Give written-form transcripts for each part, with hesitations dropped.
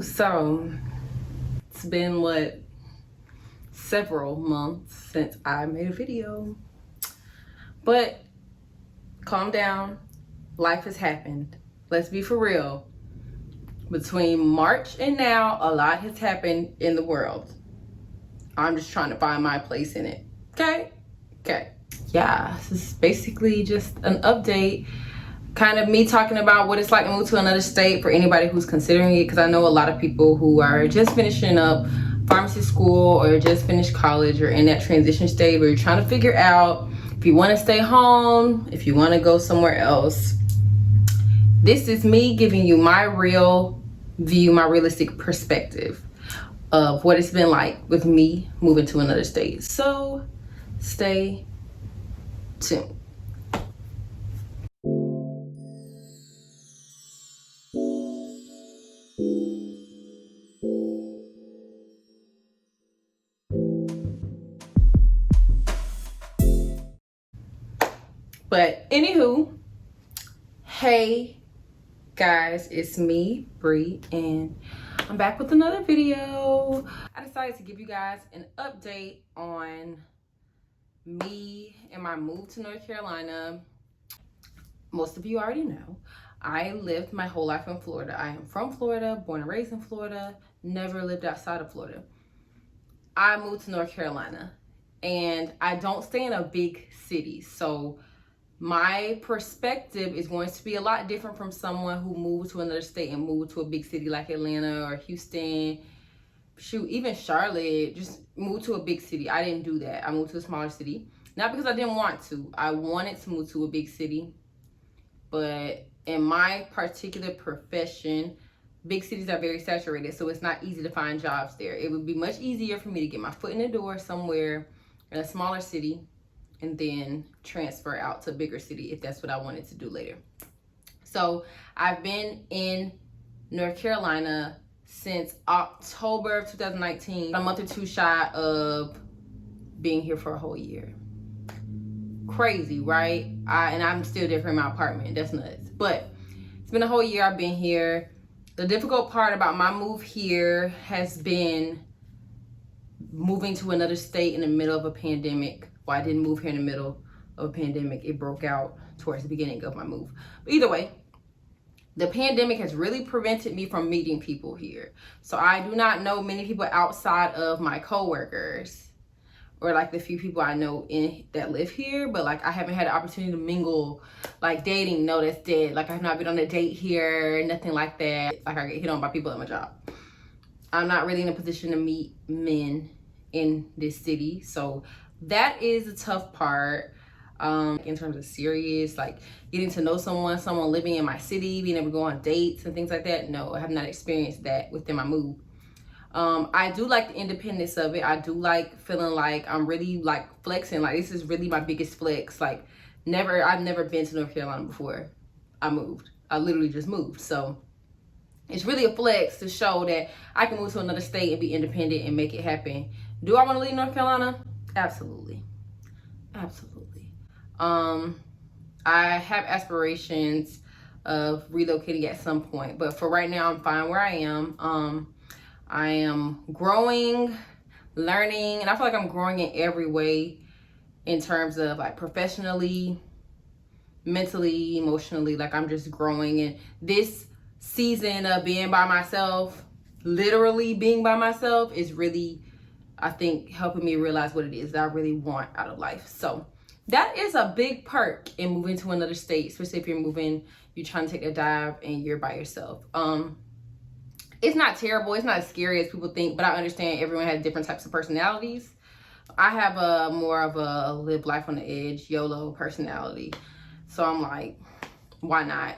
So it's been several months since I made a video, but calm down. Life has happened. Let's be for real. Between March and now, a lot has happened in the world. I'm just trying to find my place in it. Okay. Yeah, this is basically just an update, kind of me talking about what it's like to move to another state for anybody who's considering it, because I know a lot of people who are just finishing up pharmacy school or just finished college or in that transition stage where you're trying to figure out if you want to stay home, if you want to go somewhere else. This is me giving you my real view, my realistic perspective of what it's been like with me moving to another state. So stay tuned. But anywho, hey guys, it's me, Bree, and I'm back with another video. I decided to give you guys an update on me and my move to North Carolina. Most of you already know, I lived my whole life in Florida. I am from Florida, born and raised in Florida, never lived outside of Florida. I moved to North Carolina, and I don't stay in a big city, so my perspective is going to be a lot different from someone who moved to another state and moved to a big city like Atlanta or Houston. Shoot, even Charlotte, just moved to a big city. I didn't do that. I moved to a smaller city. Not because I didn't want to. I wanted to move to a big city. But in my particular profession, big cities are very saturated, so it's not easy to find jobs there. It would be much easier for me to get my foot in the door somewhere in a smaller city and then transfer out to a bigger city if that's what I wanted to do later. So I've been in North Carolina since October of 2019, a month or two shy of being here for a whole year. Crazy, right? And I'm still there in my apartment. That's nuts. But it's been a whole year I've been here. The difficult part about my move here has been moving to another state in the middle of a pandemic. Well, I didn't move here in the middle of a pandemic. It broke out towards the beginning of my move. But either way, the pandemic has really prevented me from meeting people here. So I do not know many people outside of my coworkers or like the few people I know that live here, but like I haven't had the opportunity to mingle. Like dating, no, that's dead. Like I've not been on a date here, nothing like that. Like I get hit on by people at my job. I'm not really in a position to meet men in this city, so that is a tough part. In terms of serious, like getting to know someone living in my city, being able to go on dates and things like that. No, I have not experienced that within my move. I do like the independence of it. I do like feeling like I'm really like flexing. Like this is really my biggest flex. Like I've never been to North Carolina before I moved. I literally just moved. So it's really a flex to show that I can move to another state and be independent and make it happen. Do I want to leave North Carolina? Absolutely. I have aspirations of relocating at some point, but for right now I'm fine where I am. I am growing, learning, and I feel like I'm growing in every way in terms of like professionally, mentally, emotionally. Like I'm just growing, and this season of being by myself, literally being by myself, is really, I think, helping me realize what it is that I really want out of life. So that is a big perk in moving to another state, especially if you're trying to take a dive and you're by yourself. It's not terrible, it's not as scary as people think, but I understand everyone has different types of personalities. I have a more of a live life on the edge, YOLO personality. So I'm like, why not?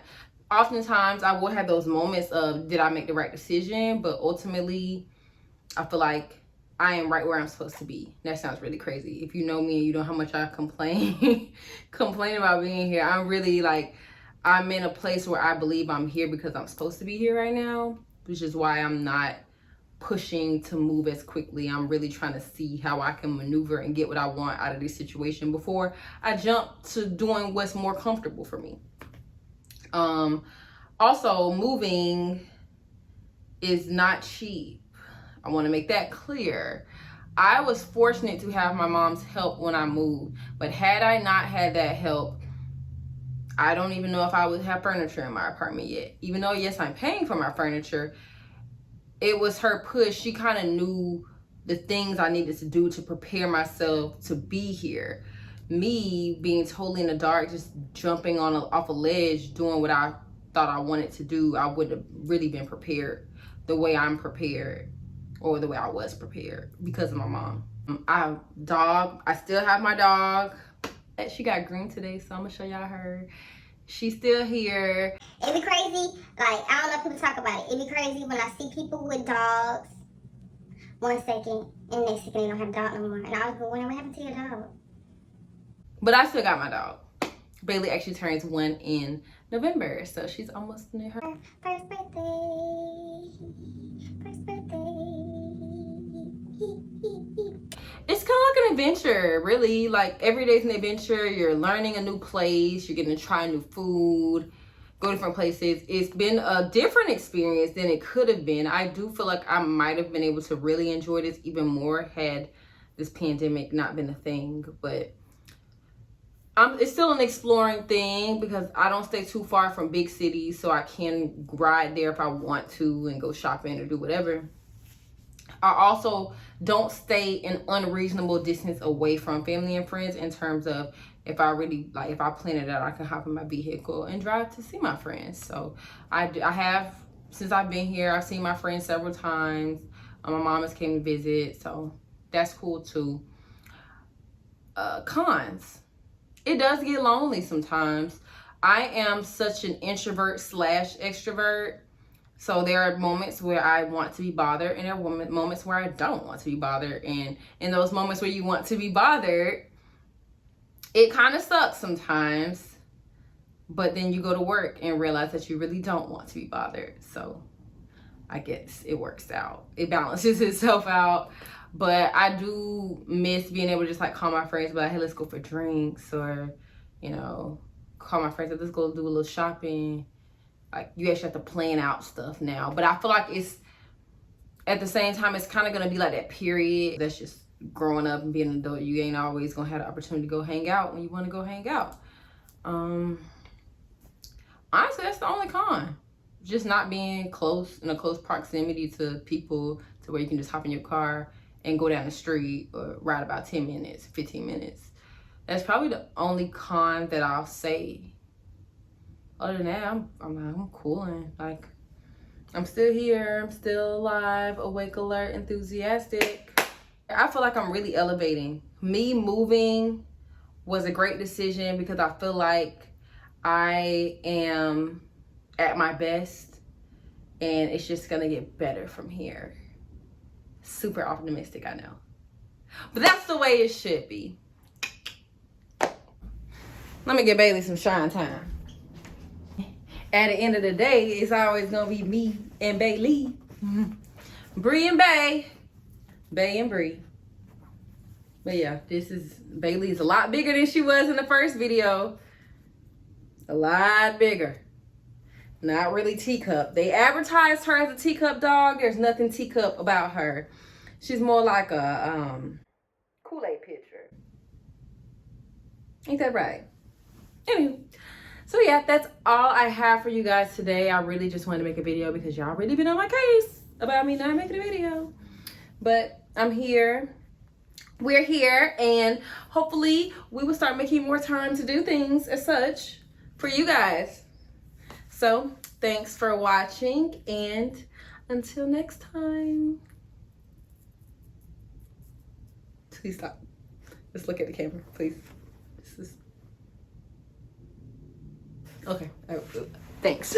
Oftentimes I will have those moments of, did I make the right decision? But ultimately, I feel like I am right where I'm supposed to be. That sounds really crazy. If you know me and you know how much I complain about being here, I'm really like, I'm in a place where I believe I'm here because I'm supposed to be here right now, which is why I'm not pushing to move as quickly. I'm really trying to see how I can maneuver and get what I want out of this situation before I jump to doing what's more comfortable for me. Also, moving is not cheap. I want to make that clear. I was fortunate to have my mom's help when I moved, but had I not had that help, I don't even know if I would have furniture in my apartment yet. Even though, yes, I'm paying for my furniture, it was her push. She kind of knew the things I needed to do to prepare myself to be here. Me being totally in the dark, just jumping off a ledge, doing what I thought I wanted to do, I would have really been prepared the way I'm prepared, or the way I was prepared, because of my mom. I have a dog. I still have my dog. She got green today, so I'm gonna show y'all her. She's still here. It be crazy. Like, I don't know if people talk about it. It be crazy when I see people with dogs. 1 second, and next second they don't have a dog no more. And I was wondering what happened to your dog. But I still got my dog. Bailey actually turns 1 in November, so she's almost near her first birthday. First birthday. It's kind of like an adventure, really. Like, every day's an adventure. You're learning a new place. You're getting to try new food, go different places. It's been a different experience than it could have been. I do feel like I might have been able to really enjoy this even more had this pandemic not been a thing. But it's still an exploring thing, because I don't stay too far from big cities, so I can ride there if I want to and go shopping or do whatever. I also don't stay an unreasonable distance away from family and friends, in terms of if I plan it out, I can hop in my vehicle and drive to see my friends. So I have, since I've been here, I've seen my friends several times. My mom has came to visit, so that's cool too. Cons. It does get lonely sometimes. I am such an introvert / extrovert. So there are moments where I want to be bothered, and there are moments where I don't want to be bothered. And in those moments where you want to be bothered, it kind of sucks sometimes. But then you go to work and realize that you really don't want to be bothered. So I guess it works out. It balances itself out. But I do miss being able to just like call my friends, be like, hey, let's go for drinks, or, you know, call my friends, let's go do a little shopping. Like, you actually have to plan out stuff now. But I feel like it's, at the same time, it's kind of going to be like that period. That's just growing up and being an adult. You ain't always going to have the opportunity to go hang out when you want to go hang out. Honestly, that's the only con. Just not being in a close proximity to people, to where you can just hop in your car and go down the street, or ride about 10 minutes, 15 minutes. That's probably the only con that I'll say. Other than that, I'm cooling. Like, I'm still here. I'm still alive, awake, alert, enthusiastic. I feel like I'm really elevating. Me moving was a great decision, because I feel like I am at my best, and it's just gonna get better from here. Super optimistic, I know. But that's the way it should be. Let me get Bailey some shine time. At the end of the day, it's always gonna be me and Bailey. Bree and Bay. Bay and Bree. But yeah, Bailey's a lot bigger than she was in the first video. A lot bigger. Not really teacup. They advertised her as a teacup dog. There's nothing teacup about her. She's more like a Kool-Aid pitcher. Ain't that right? Anywho. So yeah, that's all I have for you guys today. I really just wanted to make a video because y'all really been on my case about me not making a video. But I'm here. We're here, and hopefully we will start making more time to do things as such for you guys. So thanks for watching, and until next time. Please stop. Just look at the camera, please. Okay. Thanks.